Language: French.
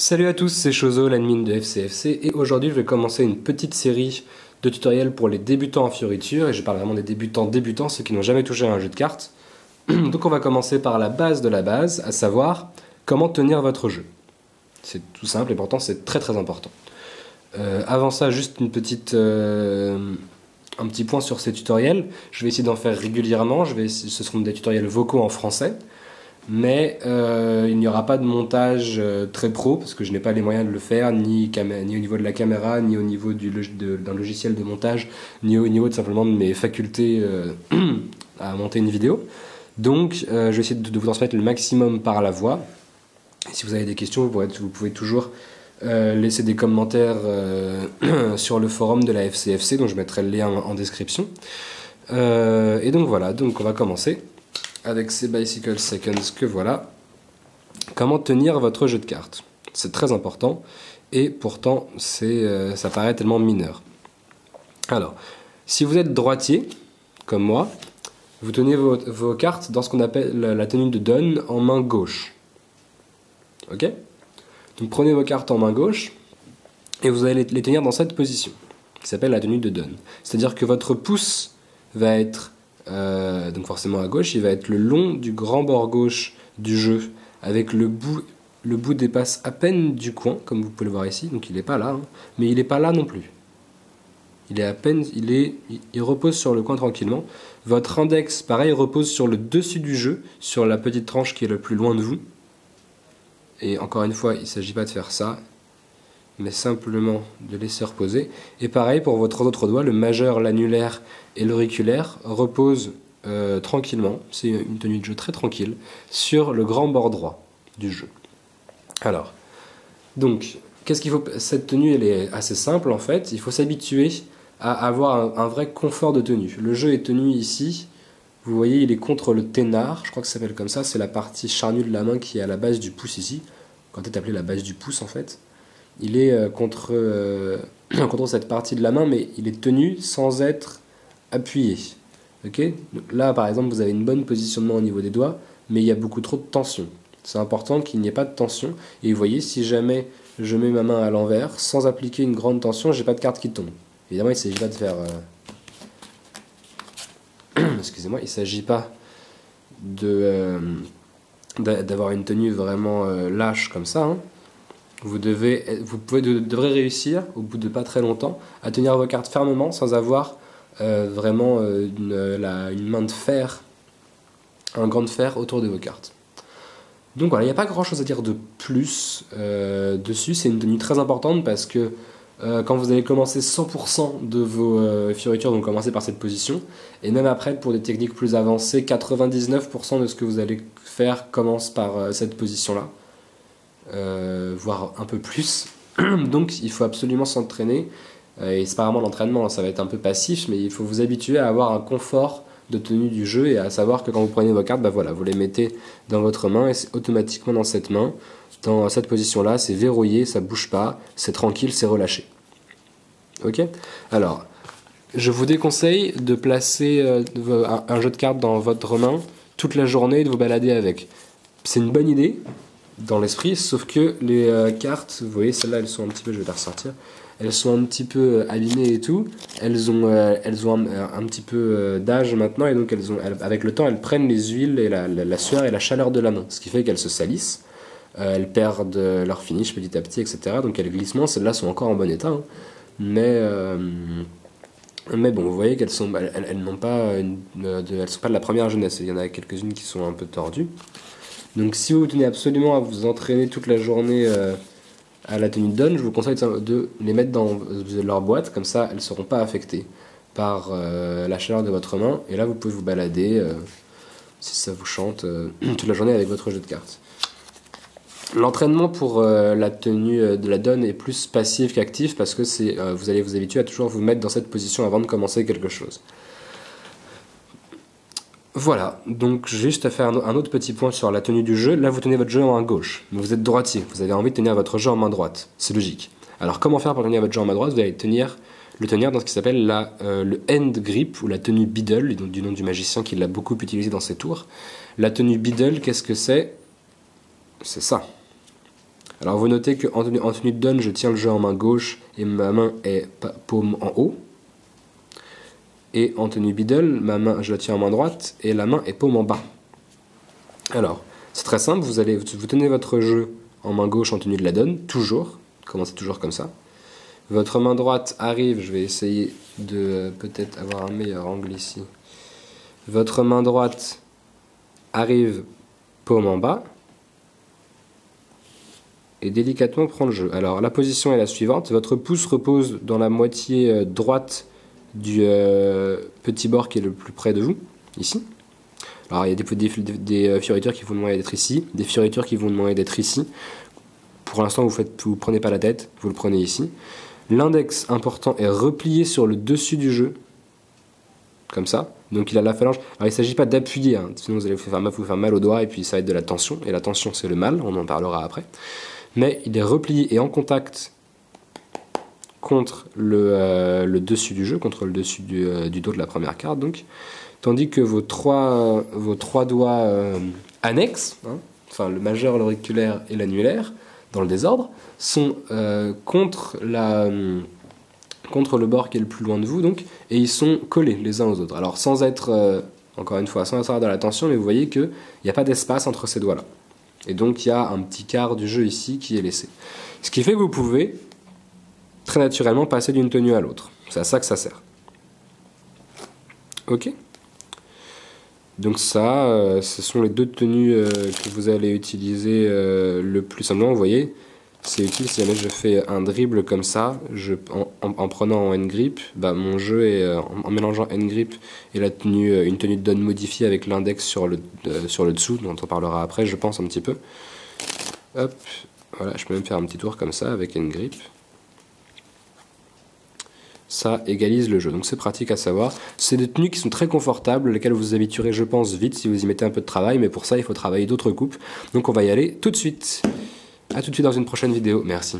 Salut à tous, c'est Chozo, l'admin de FCFC, et aujourd'hui je vais commencer une petite série de tutoriels pour les débutants en fioriture, et je parle vraiment des débutants, ceux qui n'ont jamais touché à un jeu de cartes. Donc on va commencer par la base de la base, à savoir comment tenir votre jeu. C'est tout simple et pourtant c'est très très important. Avant ça, juste un petit point sur ces tutoriels. Je vais essayer d'en faire régulièrement, ce seront des tutoriels vocaux en français. Mais il n'y aura pas de montage très pro parce que je n'ai pas les moyens de le faire, ni au niveau de la caméra, ni au niveau d'un logiciel de montage, ni au niveau simplement de mes facultés à monter une vidéo. Donc je vais essayer de vous transmettre le maximum par la voix. Et si vous avez des questions, vous pouvez toujours laisser des commentaires sur le forum de la FCFC, dont je mettrai le lien en description. Et donc voilà, donc on va commencer avec ces Bicycle Seconds que voilà. Comment tenir votre jeu de cartes? C'est très important et pourtant ça paraît tellement mineur. Alors, si vous êtes droitier, comme moi, vous tenez vos cartes dans ce qu'on appelle la tenue de Donne en main gauche. Ok? Donc prenez vos cartes en main gauche et vous allez les tenir dans cette position qui s'appelle la tenue de Donne. C'est-à-dire que votre pouce va être donc forcément à gauche, il va être le long du grand bord gauche du jeu, avec le bout dépasse à peine du coin, comme vous pouvez le voir ici, donc il n'est pas là, hein, mais il n'est pas là non plus. Il est à peine, il repose sur le coin tranquillement. Votre index, pareil, repose sur le dessus du jeu, sur la petite tranche qui est le plus loin de vous. Et encore une fois, il ne s'agit pas de faire ça, mais simplement de laisser reposer. Et pareil pour votre autre doigt, le majeur, l'annulaire et l'auriculaire reposent tranquillement, c'est une tenue de jeu très tranquille, sur le grand bord droit du jeu. Alors, donc, qu'est-ce qu'il faut? Cette tenue, elle est assez simple en fait, il faut s'habituer à avoir un vrai confort de tenue. Le jeu est tenu ici, vous voyez, il est contre le ténard, je crois que ça s'appelle comme ça, c'est la partie charnue de la main qui est à la base du pouce ici, quand c'est appelé la base du pouce en fait. Il est contre cette partie de la main, mais il est tenu sans être appuyé. Okay? Là, par exemple, vous avez une bonne positionnement au niveau des doigts, mais il y a beaucoup trop de tension. C'est important qu'il n'y ait pas de tension. Et vous voyez, si jamais je mets ma main à l'envers, sans appliquer une grande tension, j'ai pas de carte qui tombe. Évidemment, il ne s'agit pas de faire... Excusez-moi, il ne s'agit pas d'avoir une tenue vraiment lâche comme ça, hein. Vous devrez réussir, au bout de pas très longtemps, à tenir vos cartes fermement sans avoir vraiment une main de fer, un gant de fer autour de vos cartes. Donc voilà, il n'y a pas grand chose à dire de plus dessus. C'est une tenue très importante parce que quand vous allez commencer 100% de vos fioritures, vont commencer par cette position. Et même après, pour des techniques plus avancées, 99% de ce que vous allez faire commence par cette position-là. Voire un peu plus. Donc il faut absolument s'entraîner, et c'est pas vraiment l'entraînement, ça va être un peu passif, mais il faut vous habituer à avoir un confort de tenue du jeu et à savoir que quand vous prenez vos cartes, bah voilà, vous les mettez dans votre main et c'est automatiquement dans cette main, dans cette position là, c'est verrouillé, ça bouge pas, c'est tranquille, c'est relâché. Ok? Alors, je vous déconseille de placer un jeu de cartes dans votre main toute la journée et de vous balader avec. C'est une bonne idée dans l'esprit, sauf que les cartes, vous voyez, celles-là, elles sont un petit peu, je vais les ressortir, elles sont un petit peu abîmées et tout, elles ont un petit peu d'âge maintenant, et donc avec le temps, elles prennent les huiles et la sueur et la chaleur de la main, ce qui fait qu'elles se salissent, elles perdent leur finish petit à petit, etc. Donc elles glissent moins, celles-là sont encore en bon état, hein. Mais bon, vous voyez qu'elles sont, elles n'ont pas, elles sont pas de la première jeunesse, il y en a quelques-unes qui sont un peu tordues. Donc si vous tenez absolument à vous entraîner toute la journée à la tenue de Donne, je vous conseille de les mettre dans leur boîte, comme ça elles ne seront pas affectées par la chaleur de votre main, et là vous pouvez vous balader, si ça vous chante, toute la journée avec votre jeu de cartes. L'entraînement pour la tenue de la Donne est plus passif qu'actif, parce que vous allez vous habituer à toujours vous mettre dans cette position avant de commencer quelque chose. Voilà, donc juste à faire un autre petit point sur la tenue du jeu. Là, vous tenez votre jeu en main gauche, mais vous êtes droitier, vous avez envie de tenir votre jeu en main droite, c'est logique. Alors comment faire pour tenir votre jeu en main droite? Vous allez le tenir dans ce qui s'appelle le hand grip, ou la tenue Biddle, du nom du magicien qui l'a beaucoup utilisé dans ses tours. La tenue Biddle, qu'est-ce que c'est? C'est ça. Alors vous notez qu'en tenue de donne, je tiens le jeu en main gauche et ma main est paume en haut. Et en tenue biddle, ma main, je la tiens en main droite et la main est paume en bas. Alors, c'est très simple, vous tenez votre jeu en main gauche en tenue de la donne, toujours, commencez toujours comme ça. Votre main droite arrive, je vais essayer de peut-être avoir un meilleur angle ici. Votre main droite arrive paume en bas et délicatement prend le jeu. Alors la position est la suivante, votre pouce repose dans la moitié droite du petit bord qui est le plus près de vous, ici. Alors il y a des fioritures qui vont demander d'être ici, des fioritures qui vont demander d'être ici. Pour l'instant vous prenez pas la tête, vous le prenez ici. L'index important est replié sur le dessus du jeu, comme ça. Donc il a la phalange. Alors il ne s'agit pas d'appuyer, hein, sinon vous allez vous faire mal au doigt et puis ça va être de la tension. Et la tension c'est le mal, on en parlera après. Mais il est replié et en contact contre le dessus du jeu, contre le dessus du dos de la première carte. Donc. Tandis que vos trois doigts annexes, hein, enfin le majeur, l'auriculaire et l'annulaire, dans le désordre, sont contre le bord qui est le plus loin de vous, donc, et ils sont collés les uns aux autres. Alors sans être, encore une fois, sans être dans la tension, mais vous voyez qu'il n'y a pas d'espace entre ces doigts-là. Et donc il y a un petit quart du jeu ici qui est laissé. Ce qui fait que vous pouvez très naturellement passer d'une tenue à l'autre. C'est à ça que ça sert. Ok ? Donc ça, ce sont les deux tenues que vous allez utiliser le plus simplement. Vous voyez, c'est utile si jamais je fais un dribble comme ça, en prenant en N-grip, bah, mon jeu est en mélangeant N-grip et la tenue, une tenue de donne modifiée avec l'index sur le dessous, dont on parlera après, je pense un petit peu. Hop, voilà, je peux même faire un petit tour comme ça avec N-grip. Ça égalise le jeu, donc c'est pratique à savoir. C'est des tenues qui sont très confortables, lesquelles vous vous habituerez, je pense, vite si vous y mettez un peu de travail, mais pour ça il faut travailler d'autres coupes. Donc on va y aller tout de suite. A tout de suite dans une prochaine vidéo, merci.